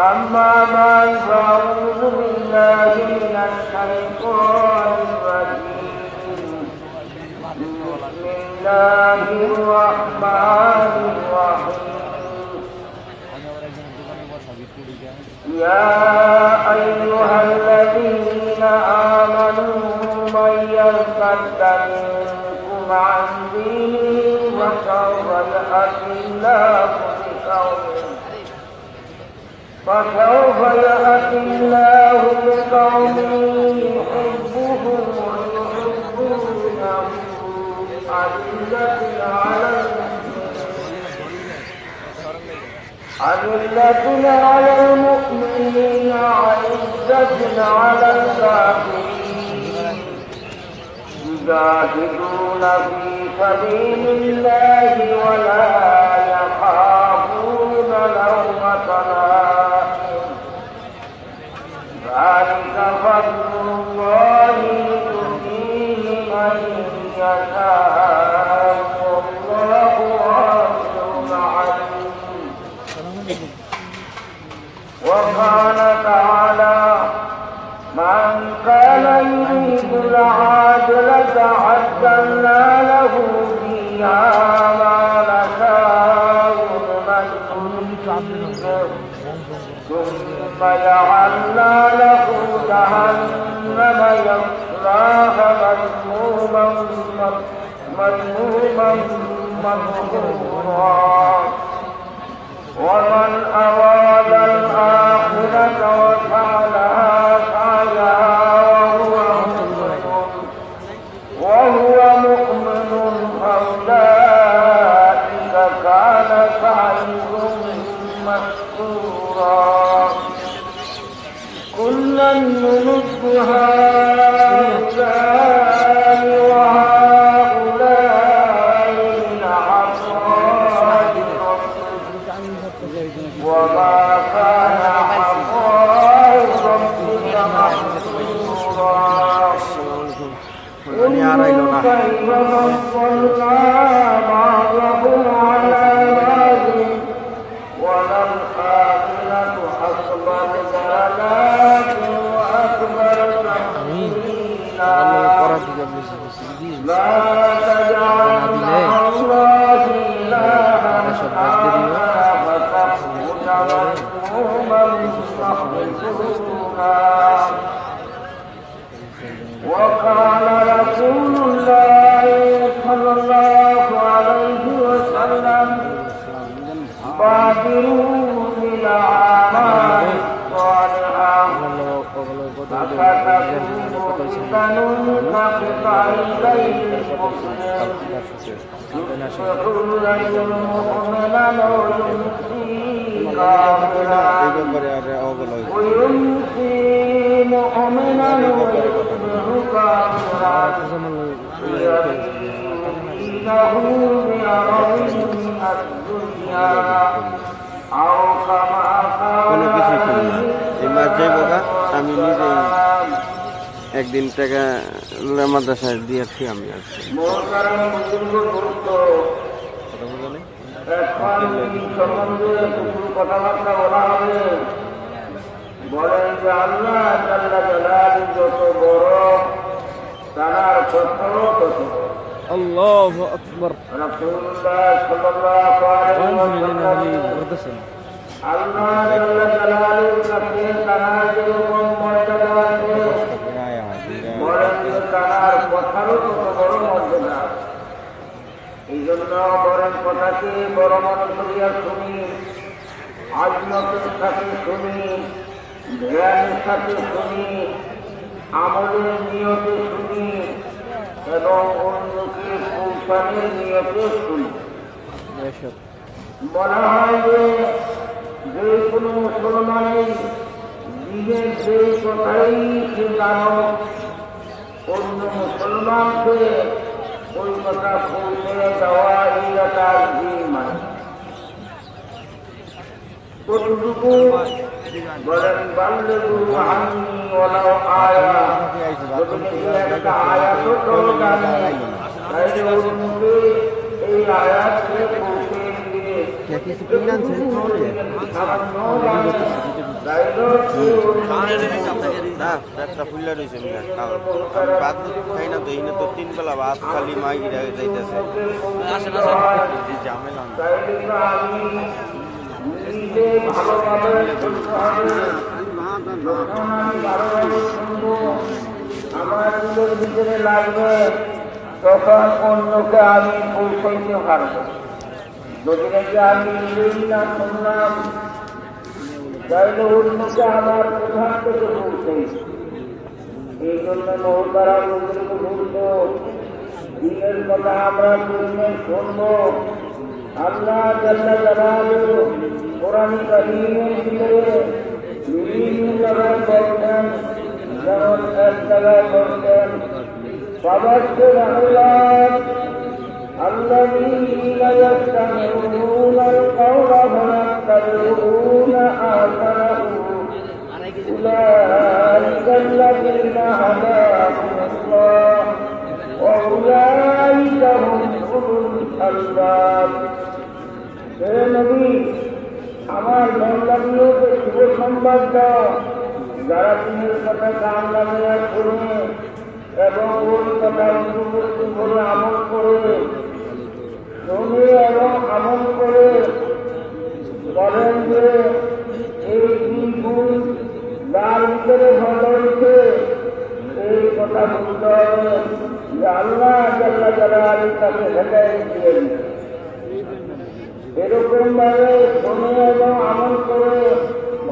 أما بعد فأعوذ بالله من الشيطان الرجيم بسم الله الرحمن الرحيم يا أيها الذين آمنوا من يرتد منكم عن دينه فسوف يأتي الله بقوم يحبهم ويحبونه أذلة على المؤمنين عزة على الكافرين يجاهدون في سبيل الله ولا يخافون لومة لائم ذلك فضل الله يؤتيه من يشاء والله واسع عليم وقال تعالى من كان يريد العاجلة عجلنا له فيها ما نشاء لمن نريد ثم جعلنا له جهنم يصلاها مذموما مدحورا ومن أراد الآخرة وسعى وهو مؤمن فأولئك كان سعيهم مشكورا كلا نمد هؤلاء وهؤلاء من عطاء وما كان عطاء ربك محظورا انظر كيف فضلنا بعضهم على بعض وللآخرة أكبر درجات وأكبر تفضيلا لا تجعل مع الله إلها آخر فتخرج مذموما مخذولا وقال رسول الله صلى الله عليه وسلم بادروا بالأعمال الصالحة فستكون فتن كقطع الليل المظلم يصبح الليل مظلما ويمسي كافرا ويمسي مؤمنا ويصبح كافرا إنه بعرض الدنيا أو كما قال আমি নিজেই একদিন টাকা মাদ্রাসায় দিয়েছি আমি কথাবার্তা বলা হবে বলেন যে আল্লাহ যত বড় তার কথাও তত আল্লাহু আকবার রাসূলুল্লাহ সাল্লাল্লাহু আলাইহি ওয়াসাল্লাম আল্লাহ জাল্লা জালালুর কাছে তার যেরকম মর্যাদা আছে বলেন যে তার কথারও তত বড় মর্যাদা এই জন্য বলেন কথাকে বড় মনে করিয়া শুনি আজমতের সাথে শুনি ধ্যানের সাথে শুনি আমলের নিয়তে শুনি এবং অন্যকে কৌশলের নিয়তে শুনি বলা হয় যে কোনো মুসলমানের দিনের যে কথাই সে জানো অন্য মুসলমানকে ওই কথা পৌঁছে দেওয়া এই তার মানে কতটুকু বলেন বাল্যে গুরু আমি ওলাও আয়া একটা আয়াতও তো জানি তাইলে অন্যকে এই আয়াতকে পৌঁছে দিলে সামান্য না পেটটা ফুললে রয়েছে মিয়া খাওয়া আমি ভাত খাই না তো এখানে তো 3 বেলা ভাত খালি মাই যাইতেছে আসেন ঝামেলা আমার ভিতরে লাগবে তখন অন্যকে আমি পৌঁছাইতে পারবো। যদি নাকি আমি না শুনলাম তাহলে অন্যকে আমার প্রধান থেকে পৌঁছাইছি। এই জন্য মহতারা বুজুর্গ বলত দিনের কথা আমরা শুনে শুনবো। আল্লাহ জাল্লা জালালুহু কোরআন কারীমের ভিতরে বিভিন্ন জায়গায় বলতেন, যেমন এক জায়গায় বলতেন ফাবাশশির ইবাদ الذين يستمعون القول فيتبعون أحسنه أولئك الذين هداهم الله وأولئك هم أولو الألباب। হে নবী, আমার বান্দাগুলোকে শুভ সংবাদ দাও যারা দিনের কথা কান লাগিয়ে শুনে এবং ওই কথা অনুবর্তী করে আমল করে, শুনে এবং আমল করে বলেন যে এই দুই গুণ যার ভিতরে ভালো হয়েছে এই কথা বলতে হবে যে আল্লাহ জাল্লা জালালুহু তাকে হেদায়েত দিয়ে দিয়েছে। এরকম ভাবে শুনে এবং আমল করে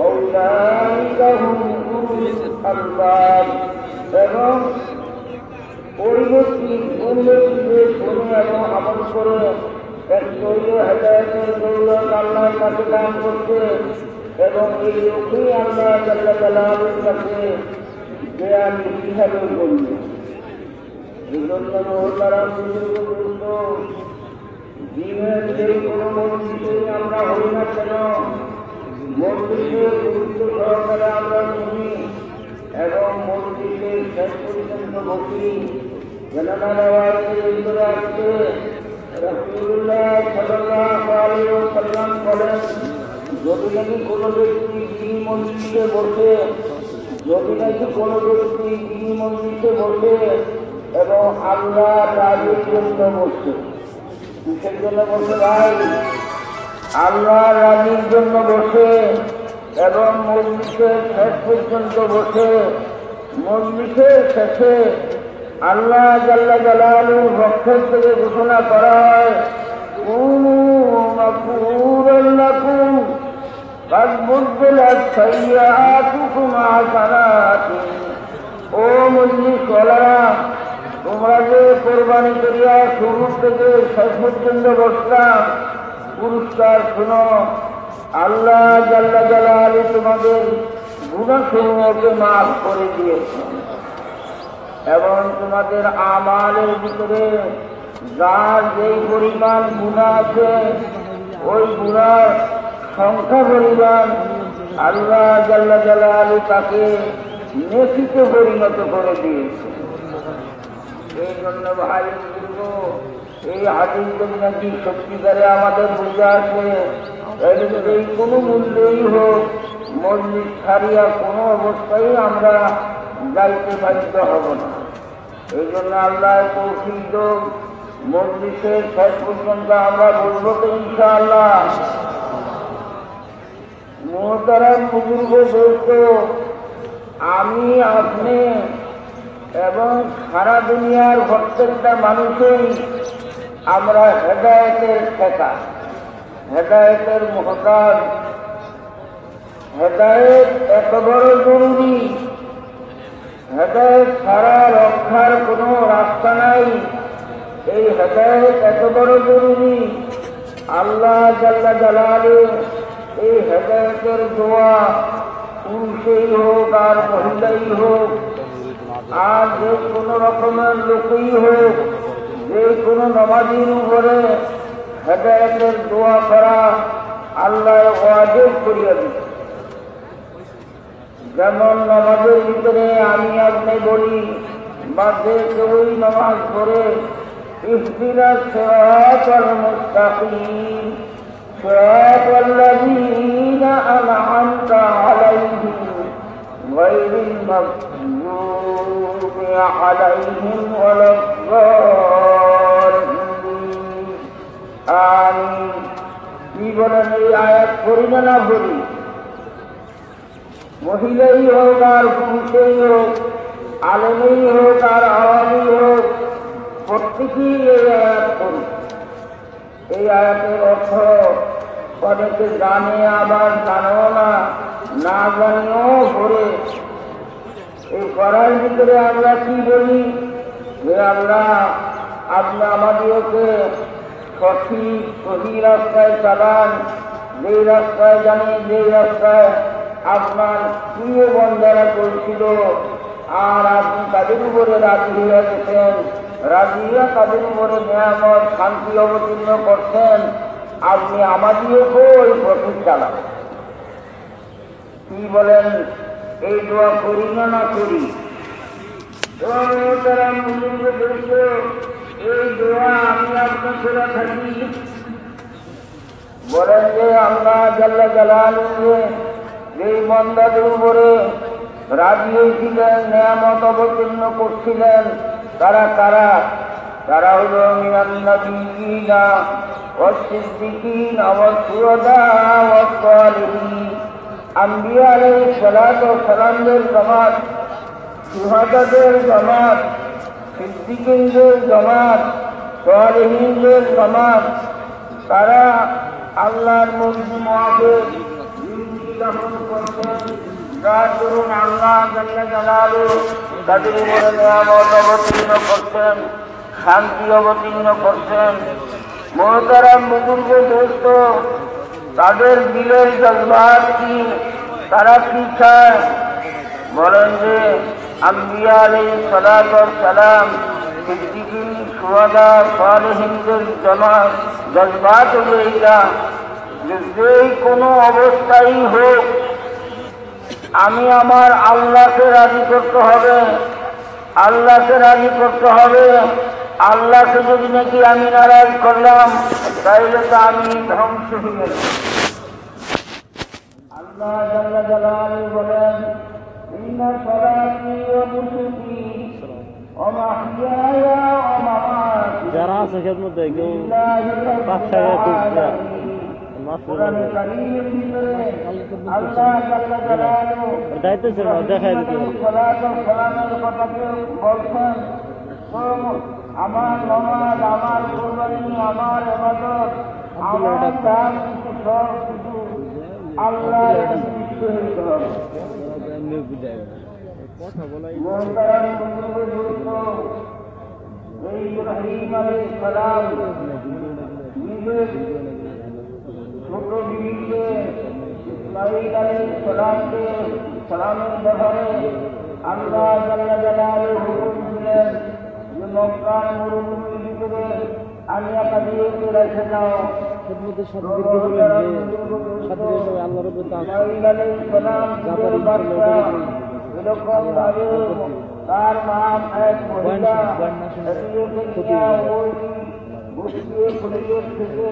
উলাইকা হুম উলুল আলবাব এবং পরিবর্তী উন্নতিতে শুনে এবং আমল করে এক দৈল হেদায়েতের দৌলত আল্লাহর কাছে দান করছে এবং এই লোকই আল্লাহ জাল্লা জালালুহুর কাছে জ্ঞান হিসাবে বলল। এই জন্য তারা বুজুর্গ দিনের যে কোনো মসজিদে আমরা হই না কেন মসজিদের গুরুত্ব সহকারে আমরা শুনি এবং মসজিদের শেষ পর্যন্ত বসি। জানালার আওয়াজের ভিতরে আসছে রাসূলুল্লাহ সাল্লাল্লাহু আলাইহি ওয়াসাল্লাম বলেন, যদি নাকি কোনো ব্যক্তি এই মসজিদে বসে, যদি নাকি কোনো ব্যক্তি এই মসজিদে বসে এবং আল্লাহ রাজির জন্য বসে, কিসের জন্য বসে ভাই? আল্লাহ রাজির জন্য বসে এবং মজলিসের শেষ পর্যন্ত বসে, মজলিসের শেষে আল্লাহ জাল্লা জালালুহুর পক্ষ থেকে ঘোষণা করা হয় কুনু মাগফুরান লাকুম কাদ বুদ্দিলাত সাইয়্যাতুকুম হাসানাতিন। ও মজলিস ওয়ালারা, তোমরা যে কোরবানি করিয়া শুরু থেকে শেষ পর্যন্ত বসলাম, পুরস্কার শুনো, আল্লাহ জাল্লা জালালুহু তোমাদের গুনাহসমূহকে মাফ করে দিয়েছেন এবং তোমাদের আমালের ভিতরে যার যেই পরিমাণ গুনাহ আছে ওই গুনার সংখ্যা পরিমাণ আল্লাহ জাল্লা জালালুহু তাকে নেকিতে পরিণত করে দিয়েছে। এই জন্য ভাই এই হাদিস যদি নাকি সত্যিকারে আমাদের বুঝে আসে, এই কোনো মূল্যই হোক মজলিস ছাড়িয়া কোনো অবস্থায় আমরা যাইতে বাধ্য হব না। এই জন্য আল্লাহ তৌফিক দাও, মজলিসের শেষ পর্যন্ত আমরা বলবো তো ইনশাআল্লাহ। মুহতারাম বুজুর্গ দোস্ত, আমি আপনি এবং সারা দুনিয়ার প্রত্যেকটা মানুষই আমরা হেদায়েতের ঠেকা, হেদায়েতের মুহতাজ। হেদায়েত এত বড় জরুরি, হেদায়েত ছাড়া রক্ষার কোনো রাস্তা নাই। এই হেদায়েত এত বড় জরুরি, আল্লাহ জাল্লা জালালুহু এই হেদায়েতের দোয়া পুরুষই হোক আর মহিলাই হোক আর যে কোনো রকমের লোকই হোক, যে কোনো নামাজীর উপরে হেদায়েতের দোয়া করা আল্লাহ ওয়াজিব করিয়া দিচ্ছে। যেমন নামাজের ভিতরে আমি আপনি বলি বা যে কেউই নামাজ পড়ে ইহদিনাস সিরাতাল মুস্তাকিম, صراط الذين أنعمت عليهم غير المغضوب عليهم ولا الضالين آمين কি বলেন এই আয়াত পড়ি না পড়ি মহিলাই হোক আর পুরুষেই হোক আলেমেই হোক আর আওয়ামী হোক প্রত্যেকেই এই আয়াত পড়ি এই আয়াতের অর্থ অনেকে জানে আবার জানেও না না জানিও পড়ে এই পড়ার ভিতরে আমরা কি বলি যে আল্লাহ আপনি আমাদেরকে সঠিক সহি রাস্তায় চালান যেই রাস্তায় জানি যেই রাস্তায় আপনার প্রিয় বন্ধারা করেছিল আর আপনি তাদের উপরে রাজি হয়ে গেছেন রাজি হয়ে তাদের উপরে নিয়ামত শান্তি অবতীর্ণ করছেন আপনি আমাদেরকে ওই পথে চালান কি বলেন এই দোয়া করি না করি তারা মুসলিমকে বলছে এই দোয়া আমি আপনার করে থাকি বলেন যে আল্লাহ জাল্লা জালালুহু যেই বান্দাদের উপরে রাজি হয়েছিলেন নিয়ামত অবতীর্ণ করছিলেন তারা কারা তারা হল মিনান নাবিয়্যিনা ওয়াস সিদ্দিকিনা ওয়াস শুহাদা ওয়াস সালিহিন আম্বিয়া আলাইহিস সালাতু ওয়াস সালামদের জামাত শুহাদাদের জামাত সিদ্দিকীনদের জামাত সালিহিনদের জামাত তারা আল্লাহর মর্জি মোতাবেক জিন্দেগি যাপন করছেন যার দরুন আল্লাহ জাল্লা জালালুহু তাদের উপরে নিয়ামত অবতীর্ণ করছেন শান্তি অবতীর্ণ করছেন মোহতারাম বুজুর্গ দোস্ত তাদের দিলের জজবাত কি তারা কি চায় বলেন যে আম্বিয়া আলাইহিস সালাতু ওয়াস সালাম সিদ্দিকীন শুহাদা সালেহিনদের জামাত জজবাত হলো এইটা যে যেই কোনো অবস্থায় হোক আমি আমার আল্লাহকে রাজি করতে হবে আল্লাহকে রাজি করতে হবে আল্লাহকে যদি নাকি আমি নারাজ করলাম তাহলে তো আমি ধ্বংস হয়ে গেলাম আল্লাহ জাল্লা জালালুহু বলেন ইন্না সলাতি ওয়া নুসুকি ওয়া মাহইয়ায়া ওয়া মামাতি যারা আছে খেদমত দেয় কেউ দায়িত্ব ছিল দেখাই দিতে বলছেন আমার নমাজ আমার কোরবানি আমার ইবাদত আমার দান সব কিছু আল্লাহর কথা বলাই ইব্রাহিম আলাইহিস সালাম নিজের ছোট বিবিকে ইসমাঈল আলাইহিস সালামকে সালামের ব্যাপারে আল্লাহ জাল্লা জালালুহু হুকুম দিলেন যে মক্কার মরুভূমির ভিতরে আলিয়া কাদিয়াকে রেখে দাও খেদমতের সাথে দিতে বলেন যে সাথে সবাই আল্লাহর উপর ইসমাঈল আলাইহিস সালাম এরকম ভাবে তার নাম এক মহিলা ওই বসিয়ে পরিবেশ থেকে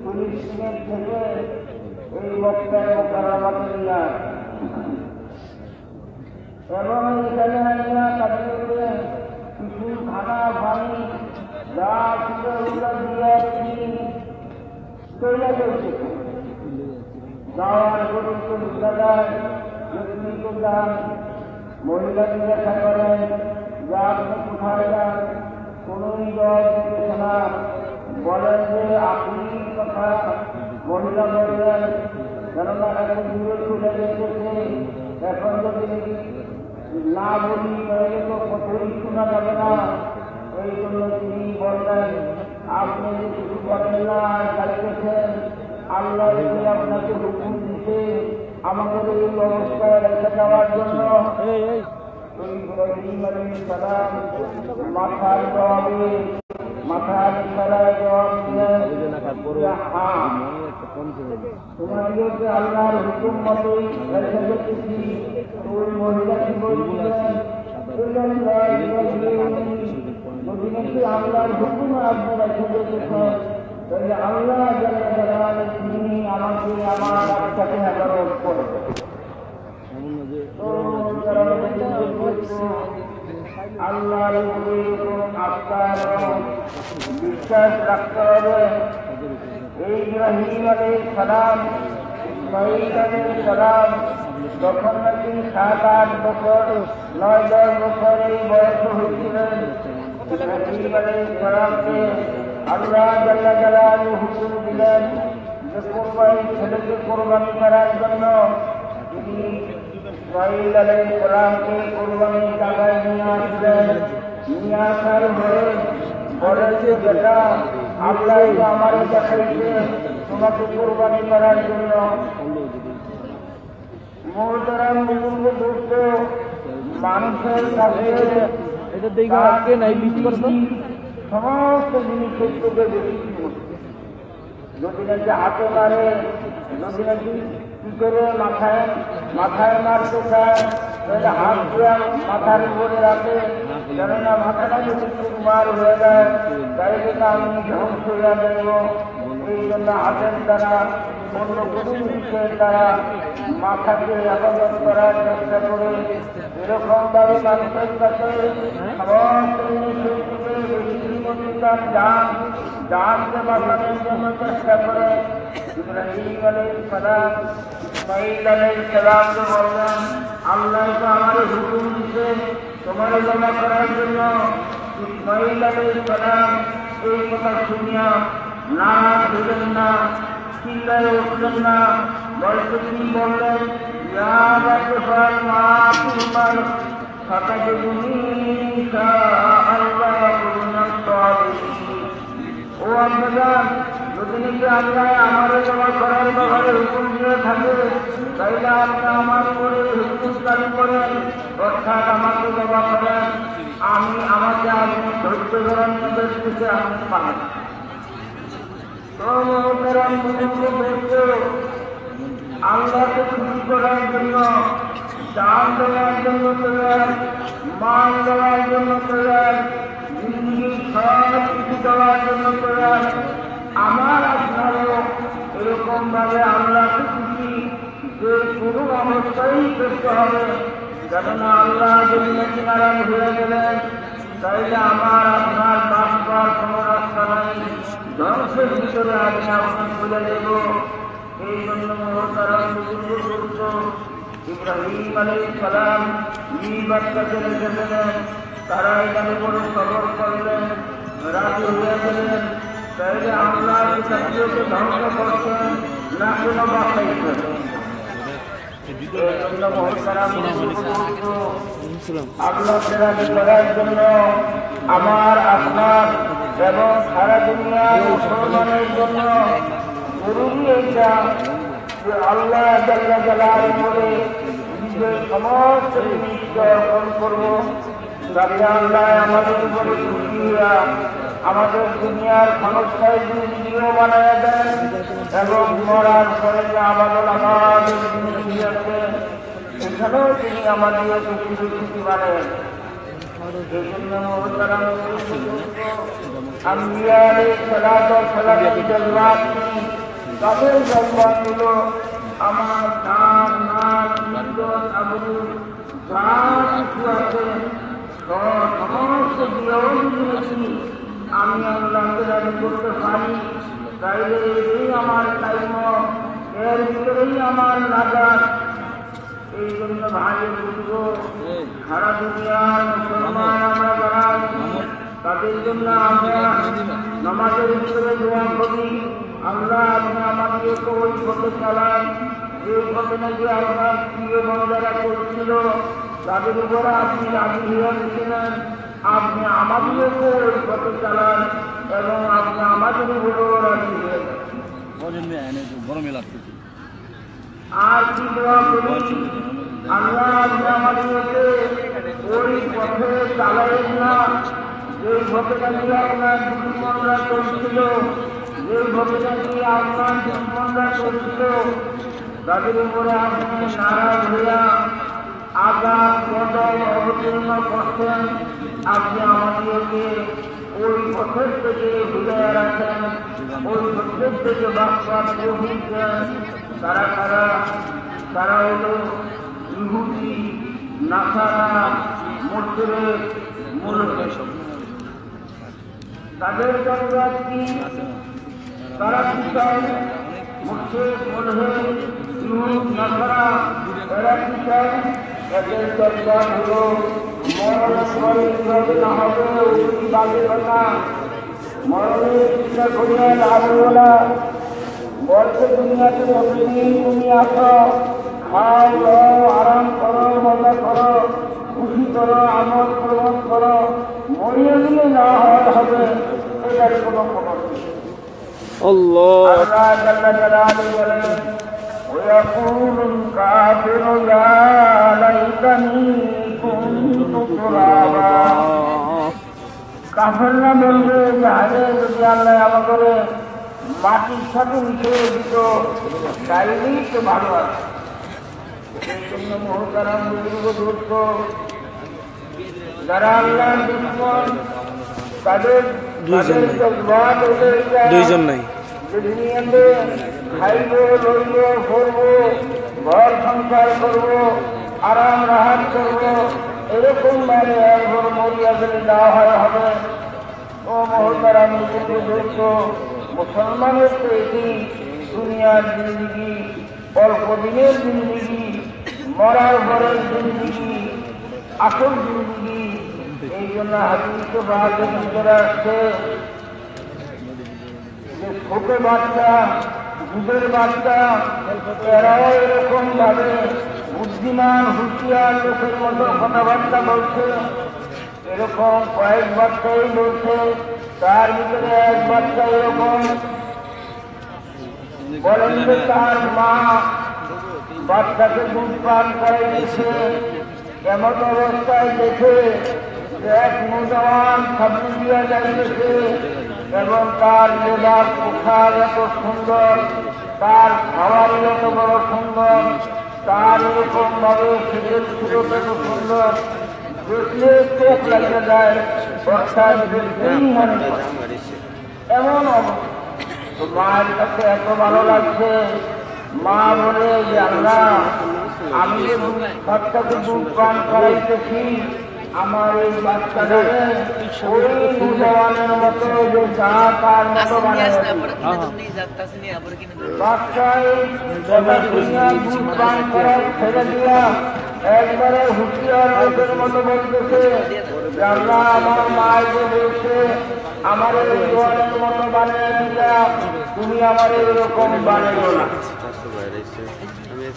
পরিশ্রমের থেকে এই মক্কায় মুকাররমাতে নিয়ে এবং এখানে আইয়া তাদেরকে কিছু খানা পানি যা ছিল ওগুলো দিয়ে চলে গেছে যাওয়ার গরুকে জায়গায় লক্ষ্মীকে যান মহিলা জিজ্ঞাসা করেন যে আপনি কোথায় যান কোনোই জবাব দিতেছে না বলেন যে আপনি কথা মহিলা বললেন কেননা এখন দূরে চলে যেতেছে এখন যদি না বলি তাহলে তো কতই শোনা যাবে না এই জন্য তিনি বললেন আপনি যে কিছু করেন না চাইতেছেন আল্লাহ যদি আপনাকে হুকুম দিতে আমাদের এই অবস্থায় রেখে যাওয়ার জন্য ইব্রাহিম আলাইহিস সালাম মাথার জবাবে মাথার ইশারায় জবাব দিলেন হ্যাঁ তোমাদেরকে আল্লাহর হুকুম মতোই রেখে যেতেছি ওই মহিলা কি বলছিলেন যদি নাকি আল্লাহর হুকুম আপনি রেখে যেতেছেন তাহলে আল্লাহ জাল্লা জালালুহু তিনি আল্লাহর উপরে আস্থা এবং বিশ্বাস রাখতে হবে। এই ইব্রাহিম আলাইহিস সালাম, ইসমাঈল আলাইহিস সালাম যখন নাকি 7-8 বছর 9-10 বছর এই বয়স হয়েছিলেন, ইব্রাহিম আলাইহিস সালামকে আল্লাহ জাল্লা জালালুহু হুকুম দিলেন যে ছেলেকে কোরবানি করার জন্য। তিনি ইসমাঈল আলাইহিস সালামকে কোরবানির জায়গায় নিয়ে আসলেন। নিয়ে আসার পরে বলেন যে বেটা, আল্লাহ আমার দেখাইছে তোমাকে কোরবানি করার জন্য। মোহতারাম বুজুর্গ দোস্ত, মানুষের কাছে সমস্ত জিনিসের থেকে বেশি যদি নাকি হাতে মারে, যদি নাকি কি করে মাথায় মারতে চায়, তাহলে হাত দিয়ে মাথার উপরে রাখে, কেননা মাথাটা যদি মার হয়ে যায় তাইলে আমি ধ্বংস হয়ে দেব। এই জন্য হাতের দ্বারা অন্য কোনো জিনিসের দ্বারা মাথাকে হেফাজত করার চেষ্টা করে। এরকম ভাবে মানুষের কাছে সমস্ত জিনিসের থেকে বেশি তার জানকে বাঁচানোর জন্য চেষ্টা করে। ইব্রাহিম আলাইহিস সালাম ইসমাঈল আলাইহিস সালামকে বললেন, আল্লাহ তো আমার হুকুম দিছে তোমার জমা করার জন্য। ইসমাঈল আলাইহিস সালাম এই কথা শুনিয়া না দিলেন না, চিল্লায় উঠলেন না, বলতে তিনি বললেন, ইয়া রাব্বাল মা'তুমার ফাতাজুনি ইনশাআল্লাহ মিনাস সাবিরিন। ও আল্লাহ, যদি নাকি আল্লাহ আমার জমা করার ব্যাপারে হুকুম দিয়ে থাকে তাইলে আপনি আমার উপরে হুকুম জারি করেন, অর্থাৎ আমাকে জমা করেন। আমাকে আপনি ধৈর্য ধরার নির্দেশে আপনি পাবেন। আল্লাহকে খুশি করার জন্য, জান দেওয়ার জন্য তৈরি, মান দেওয়ার জন্য তৈরি, জিন্দগির সব কিছু দেওয়ার জন্য তৈরি। আমার আপনারও এরকম ভাবে আল্লাহকে খুশি যে কোনো অবস্থায় করতে হবে, কেননা আল্লাহ যদি নাকি নারায়ণ হয়ে গেলেন তাইলে আমার আপনার বাঁচবার কোনো রাস্তা নাই, ধ্বংসের ভিতরে আমি আপনার খুলে দেব। এই জন্য মোহতারাম বুজুর্গ দোস্ত, ইব্রাহিম আলাইহিস সালাম বাচ্চাকে রেখে দিলেন। তারা এখানে বড় সবর করলেন, রাজি হয়ে গেলেন। তাইলে আল্লাহ জাতিকে ধ্বংস করছেন না কোনো বাঁচাইছেন। আল্লাহকে রাজি করার জন্য আমার আপনার এবং সারা দুনিয়ার মুসলমানের জন্য জরুরি এইটা যে আল্লাহ জাল্লা জালালুহু করে নিজের সমস্ত জিনিসকে অর্পণ করব, যাতে আল্লাহ আমাদের উপরে খুশি হইয়া আমাদের দুনিয়ার ক্ষণস্থায়ী জিনিসগুলো বানায় দেন এবং মরার পরে যে আমাদের জিনিস আছে এখানেও তিনি আমাদের খুশি খুশি বানায়। এই জন্য মোহতারাম আম্বিয়া আলাইহিস সালাতু ওয়াস সালামের জজবাত তাদের জজবাতগুলো আমার জান, মাল, ইজ্জত, আবরু যা কিছু আছে সমস্ত দিয়েও আমি আল্লাহকে রাজি করতে পারি, তাইলে এই আমার টাইম, এর ভিতরেই আমার নাজাত। এই জন্য ভাই বুঝবো, সারা দুনিয়ার মুসলমান আমরা যারা তাদের জন্য আমরা নামাজের ভিতরে দোয়া করি, আল্লাহ আপনি আমাদেরকে ওই পথে চালান যে পথে নাকি আপনার প্রিয় বন্ধুরা করছিল, তাদের উপর আপনি রাজি হয়ে গেছিলেন। আপনি আমাদেরকে ওই পথে চালান এবং আপনি আমাদের উপরও রাজি হয়ে যান। আর কি দোয়া করি, আল্লাহ আপনি আমাদেরকে ওই পথে চালাবেন না যেই পথে নাকি আপনার দুশ্মনরা চলছিল, যেই পথে নাকি আপনার দুশ্মনরা চলছিল, তাদের উপরে আপনি নারাজ হইয়া আঘাত বদল অবতীর্ণ করছেন। আপনি আমাদেরকে ওই পথের থেকে ঘুরে রাখেন, ওই পথের থেকে বাঁচবার তৌফিক দেন। তারা হল ইহুদি, নাসারা, মুশরিক, বলবে তাদের জন্য কি তারা কি চায় মুর্শিদ মুলহিদ ইহুদ নাসারা এরা কি চায় এদের দরকার হলো মরণের পরে কিভাবে না হবে ওই বাজে কথা মরণের চিন্তা করিয়া লাভ হলো না বলছে দুনিয়াতে প্রতিদিন তুমি আসো খাও দাও আরাম করো মজা করো খুশি করো আমল প্রবণ করো মরিয়ে গেলে না হওয়ার হবে এটার কোনো খবর নেই আল্লাহ আল্লাহ জাল্লা জালালুহু বলেন ويقول الكافر يا ليتني كنت ترابا কাফেররা বলবে যে আরে যদি আল্লাহ আমাকে মাটির সাথে মিশিয়ে দিত তাইলেই তো ভালো আছে এই জন্য মহতারাম বুজুর্গ যারা আল্লাহর দুশমন তাদের জজবাত দুইজন নাই দুনিয়াতে খাইব লইব করবো ঘর সংসার করবো আরাম রাহাত করবো এরকম মানে একবার মরিয়া গেলে দেওয়া হয় হবে ও মহতারাম বুজুর্গ মুসলমানের তো এটি দুনিয়ার জিন্দিগি অল্প দিনের জিন্দিগি মরার পরের জিন্দিগি আসল জিন্দিগি এই জন্য হাদিসে বাহাদের ভিতরে আসছে যে ছোট বাচ্চা দুধের বাচ্চা এরাও এরকম ভাবে বুদ্ধিমান হুঁশিয়ার লোকের মতো কথাবার্তা বলছে এরকম কয়েক বাচ্চাই বলছে তার ভিতরে এক বাচ্চা এরকম বলেন যে তার মা বাচ্চাকে দুধ পান করাইছে এমন অবস্থায় দেখে এক নৌজওয়ান সামনে দিয়া যাইতেছে এবং তার লেবার পোশাক এত সুন্দর তার খাবার এত বড় সুন্দর তার এরকম ভাবে শীতের সুরত এত সুন্দর দেখলে চোখ লাগে যায় অর্থাৎ দেখলেই মনে হয় এমন অবস্থা তো মায়ের কাছে এত ভালো লাগছে মা বলে যে আল্লাহ আমি যে বাচ্চাকে দুধ পান করাইতেছি আমার এই বাচ্চাটাকে ওই নৌজওয়ানের মতো যে চা তার মতো বাচ্চায় দুধ পান করার ছেড়ে দিয়া একবারে হুঁশিয়ার লোকের মতো বলতেছে আল্লাহ আমার মায়ের বলছে আমার এই জোয়ানের মতো বানিয়ে দিলা তুমি আমার এরকম বানিও না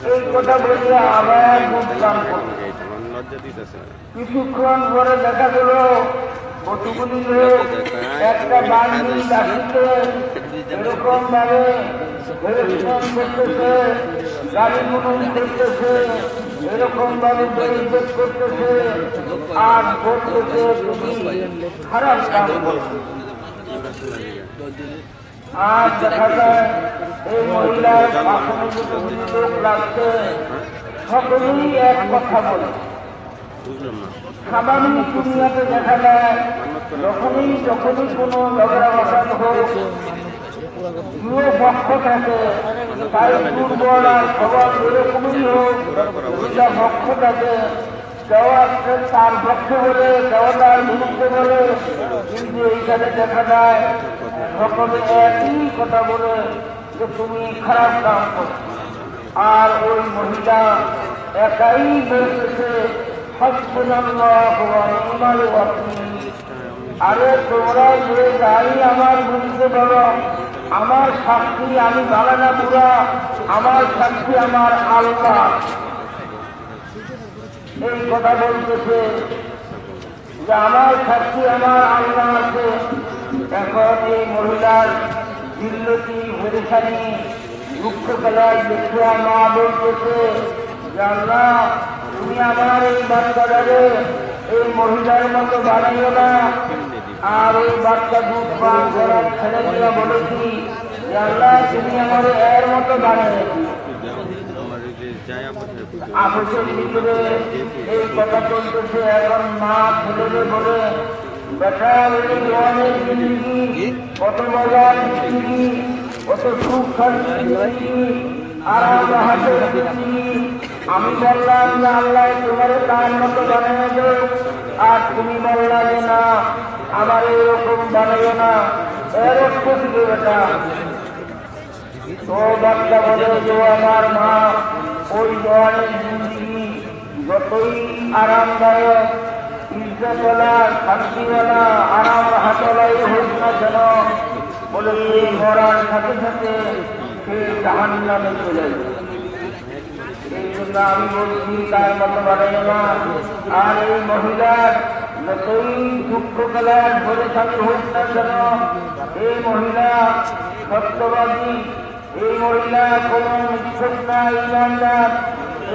এই কথা বলিয়া আবার দুধ পান করবে কিছুক্ষণ পরে দেখা গেল কতগুলি লোক একটা বাঙালি দাসিতে এরকম ভাবে করতেছে গাড়ি গুনুন করতেছে এরকম ভাবে বেইজ্জত করতেছে আর করতেছে খারাপ কাম করছে আর দেখা যায় এই মহিলার পাশে যতগুলি লোক লাগছে সকলেই এক কথা বলে স্বাভাবিক দুনিয়াতে দেখা যায় যখনই কোনো ঝগড়া বাসাদ হোক দুই পক্ষ থাকে তাই দুর্বল আর সবার এরকমই হোক দুইটা পক্ষ থাকে কেউ আসছে তার পক্ষে বলে কেউ তার বিরুদ্ধে বলে কিন্তু এইখানে দেখা যায় সকলে একই কথা বলে যে তুমি খারাপ কাজ করো আর ওই মহিলা একাই বলতেছে আরে তোমরা যে যাই আমার বুঝতে বলো আমার সাক্ষী আমি বালা না পুরা আমার সাক্ষী আমার আল্লাহ এই কথা বলতেছে যে আমার সাক্ষী আমার আল্লাহ আছে এখন এই মহিলার দিল্লতি ভেরেশানি দুঃখ বেলায় দেখিয়া মা বলতেছে যে আল্লাহ তুমি আমার এই বাচ্চাটাকে এই মহিলার মতো বানাইও না আর ওই বাচ্চা দুধ পান করার ছেড়ে দিয়া বলেছি যে আল্লাহ তুমি আমার এর মতো বানাই আপসের ভিতরে এই কথা চলতেছে এখন মা ছেলেরে বলে বেটার এই অনেক জিন্দগি কত মজার জিন্দগি কত সুখ শান্তি আরাম হাতের জিন্দগি আমি বললাম যে আল্লাহ তোমার তার মতো বানিয়ে দেব আর তুমি বললা যে না আমার এরকম বানাইও না, এর অর্থ কি বেটা? তো বাচ্চা বলে যে আমার মা ওই জওয়ানের জিন্দিগি যতই আরামদায়ক, ইজ্জতওয়ালা, শান্তিওয়ালা, আরাম হাতলাই হোক না কেন, বলে সেই মরার সাথে সাথে সে জাহান্নামে চলে যাবে। এই জন্য আমি বলছি তার মতো বানাই না। আর এই মহিলার যতই দুঃখ গেলার ভরে স্বামী হোক না কেন, এই মহিলা সত্যবাদী, এই মহিলা কোন মিথ্যক না, ইমানদার,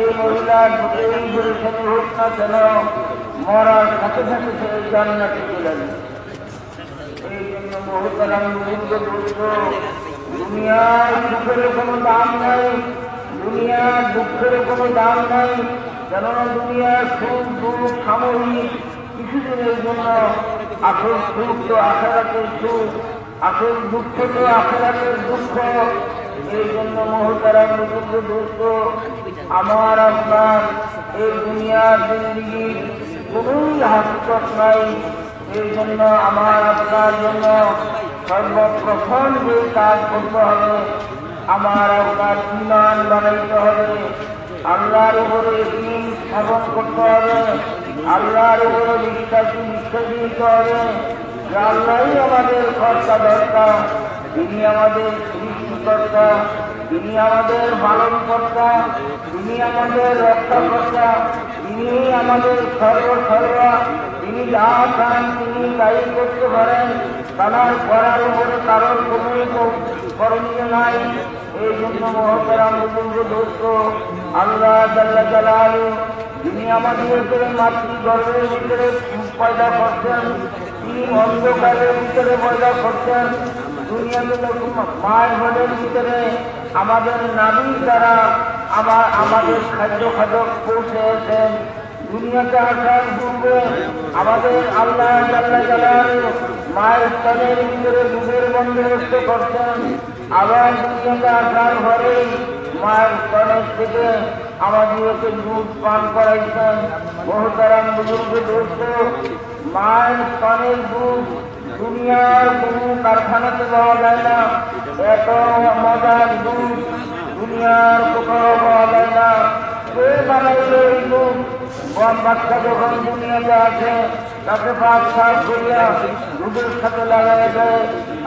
এই মহিলা যতই ভরে স্বামী হোক না কেন মরার সাথে সাথে সে জান্নাতে চলে যাবে। এই জন্য মহতারাম বুজুর্গ দোস্ত, দুনিয়ার সুখের কোনো দাম নাই, দুনিয়ার দুঃখের কোনো দাম নাই। কেননা দুনিয়ার সুখ দুঃখ সাময়িক, কিছুদিনের জন্য। আসল সুখ তো আখেরাতের সুখ, আসল দুঃখ তো আখেরাতের দুঃখ। এই জন্য মহতারাম বুজুর্গ দোস্ত, আমার আপনার এই দুনিয়ার জিন্দিগির কোনোই হাসপাত নাই। এই জন্য আমার আপনার জন্য সর্বপ্রথম যে কাজ করতে হবে, আমার আপনার ঈমান বানাইতে হবে, আল্লাহর উপরে ঈমান স্থাপন করতে হবে, আল্লাহর উপরে বিশ্বাস দিতে হবে যে আল্লাহই আমাদের কর্তা ধর্তা, তিনি আমাদের সৃষ্টিকর্তা, তিনি আমাদের পালন কর্তা, তিনি আমাদের রক্ষাকর্তা, তিনি আমাদের সর্বসর্বা। তিনি যা চান তিনি তাই করতে পারেন, তার করার উপরে কারোর কোনো করণীয় নাই। এই জন্য মহতারাম বুজুর্গ দোস্ত, আল্লাহ জাল্লা জালালু যিনি আমাদেরকে মাতৃগর্ভের ভিতরে পয়দা করছেন, তিনি অন্ধকারের ভিতরে পয়দা করছেন। দুনিয়াতে যখন মায়ের ঘরের ভিতরে আমাদের নাবির দ্বারা আমাদের খাদ্য খাদক পৌঁছেছেন, দুনিয়াতে আসার পূর্বে আমাদের আল্লাহ জাল্লা জালালু মায়ের স্তনের ভিতরে দুধের বন্দোবস্ত করছেন। আবার দুনিয়াতে আসার ঘরে মায়ের স্তনের থেকে আমাদেরকে দুধ পান করাইছেন। মহতারাম বুজুর্গ দোস্ত, মায়ের স্তনের দুধ দুনিয়ার কোনো কারখানাতে পাওয়া যায় না। এত মজার দুধ দুনিয়ার কোথাও পাওয়া যায় না। কে বানাইল এই দুধ? বাচ্চা যখন দুনিয়াতে আছে তাকে পাক সাপ করিয়া দুধের সাথে লাগাই দেয়,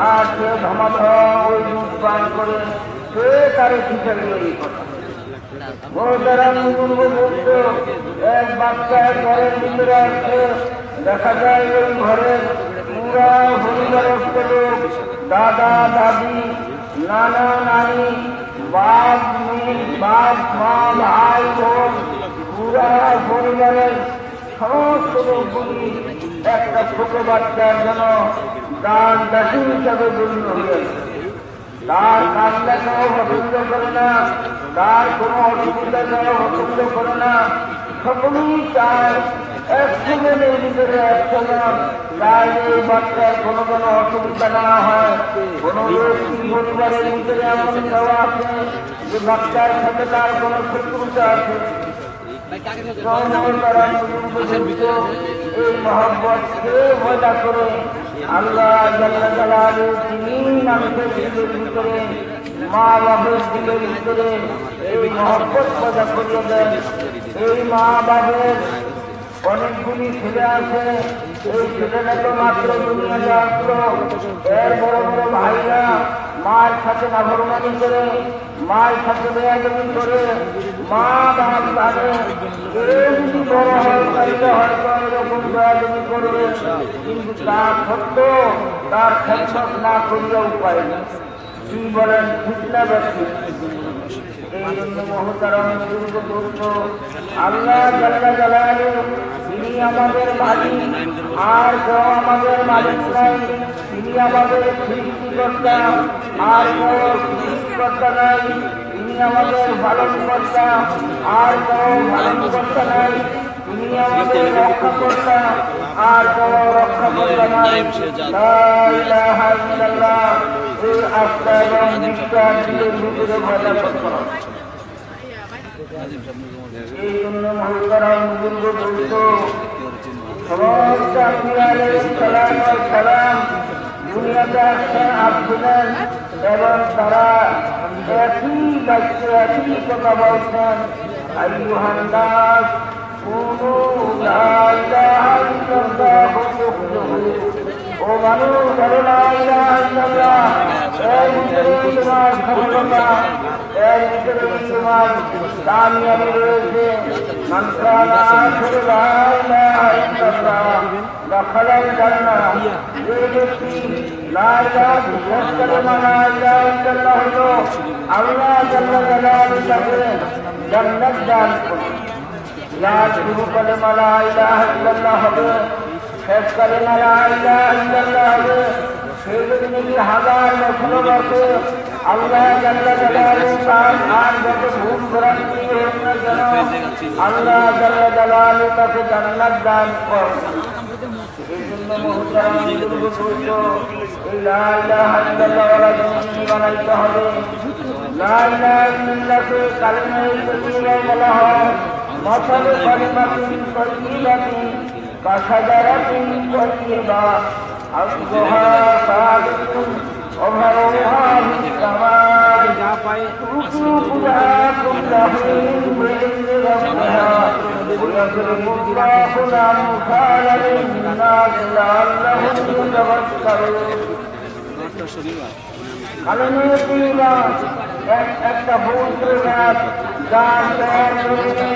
আর সে ধমাধা ওই দুধ পান করে সে তারে শিখে এই কথা। এক বাচ্চা ঘরের ভিতরে আসছে, দেখা যায় ওই ঘরের পুরা পরিবারস্থ লোক, দাদা দাদি, নানা নানি, বাপ বাপ মা ভাই বোন, পুরা পরিবারের সমস্ত লোকগুলি একটা ছোট বাচ্চার যেন দান দাসী হিসাবে গণ্য হয়েছে। তার কান্না কেউ পছন্দ করে না, তার কোনো অসুবিধা কেউ পছন্দ করে না। সকলেই চায় এক সেকেন্ডের ভিতরে একজন তাই এই বাচ্চার কোনো অসুবিধা না হয়। কোনো পরিবারের ভিতরে এমন দেওয়া আছে যে বাচ্চার সাথে তার কোনো শত্রুতা আছে, এই মহব্বতকে পয়দা করে আল্লাহ জাল্লা জালালু তিনি মানুষের দিলের ভিতরে, মা বাবের দিলের ভিতরে এই মহব্বত পয়দা করিয়ে দেন। এই মা বাবের অনেকগুলি ছেলে আছে, এই ছেলেটা তো মাত্র দুনিয়াতে আসলো, এর বড় বড় ভাইরা মায়ের সাথে নাফরমানি করে, মায়ের সাথে বেয়াদবি করে, মা বাপ তাদের যদি বড় হয় তাহলে হয়তো এরকম বেয়াদবি করবে, কিন্তু তার সত্ত্বেও তার খেদমত না করিয়া উপায় নেই। কি বলেন, ঠিক না ব্যক্তি? এই জন্য মহতারাম বুজুর্গ দোস্ত, আল্লাহ জাল্লা জালালু তিনি আমাদের মালিক, আর কেউ আমাদের মালিক নাই। তিনি আমাদের সৃষ্টিকর্তা, আর কেউ সৃষ্টিকর্তা নাই। তিনি আমাদের পালনকর্তা, আর কেউ পালনকর্তা নাই। তিনি আমাদের রক্ষাকর্তা, আর কেউ রক্ষাকর্তা নাই। লা ইলাহা ইল্লাল্লাহ, এই আস্থা এবং বিশ্বাস দিলের ভিতরে ভয় করতে হবে। এই জন্য মহতারাম বুজুর্গ দোস্ত, সমস্ত আম্বিয়া আলাইহিস সালাম ওয়াস সালাম দুনিয়াতে আসছেন আসছিলেন এবং তারা একই বাক্য একই কথা বলছেন আইয়ুহান নাস কুনু লা ইলাহা ইল্লাল্লাহু তুফলিহু ও মানুষ বলো লা ইলাহা ইল্লাল্লাহ এর ভিতরেই তোমার সফলতা এর ভিতরেই তোমার কামিয়াবি রয়েছে মান কানা আখিরু লা ইলাহা ইল্লাল্লাহ দাখালাল জান্নাহ যে ব্যক্তি লা ইলাহা ইল্লাল্লাহ লা ইলাহা ইল্লাল্লাহ হলো আল্লাহ জাল্লা জালালুহু তাকে জান্নাত দান করবে যার শুরু কালেমা লা ইলাহা ইল্লাল্লাহ হবে শেষ কালেমা লা ইলাহা ইল্লাল্লাহ হবে সেই যদি নাকি হাজার বছর বছর আল্লাহ জাল্লা জালালুহু তার আর যত ভুল ভ্রান্তি হোক না কেন আল্লাহ জাল্লা জালালুহু তাকে জান্নাত দান করবে। এই জন্য মুহতারাম বুজুর্গ এই লা ইলাহা ইল্লাল্লাহ ওয়ালা জিনিস বানাইতে হবে। লা ইলাহা ইল্লাল্লাহকে কালেমায়ে তাইয়্যিবা বলা হয়। مثل كلمة طيبة كشجرة طيبة أصلها ثابت وفرعها في السماء تؤتي كل حين بإذن ربها ويضرب الله الأمثال للناس لعلهم يتفكرون। কালেমায়ে তাইয়্যিবা একটা পবিত্র গাছ যার তৈরি জমিনে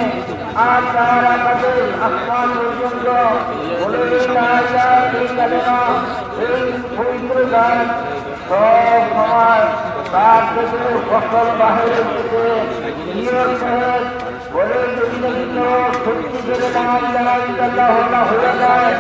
আর তার আকাশে আসমান পর্যন্ত বলে লা ইলাহা ইল্লাল্লাহ এই পবিত্র গাছ সব সময় তার থেকে ফসল বাহির হচ্ছে নিয়ত সহিত বলে যদি সত্যি করে লা ইলাহা ইল্লাল্লাহ হয়ে যায়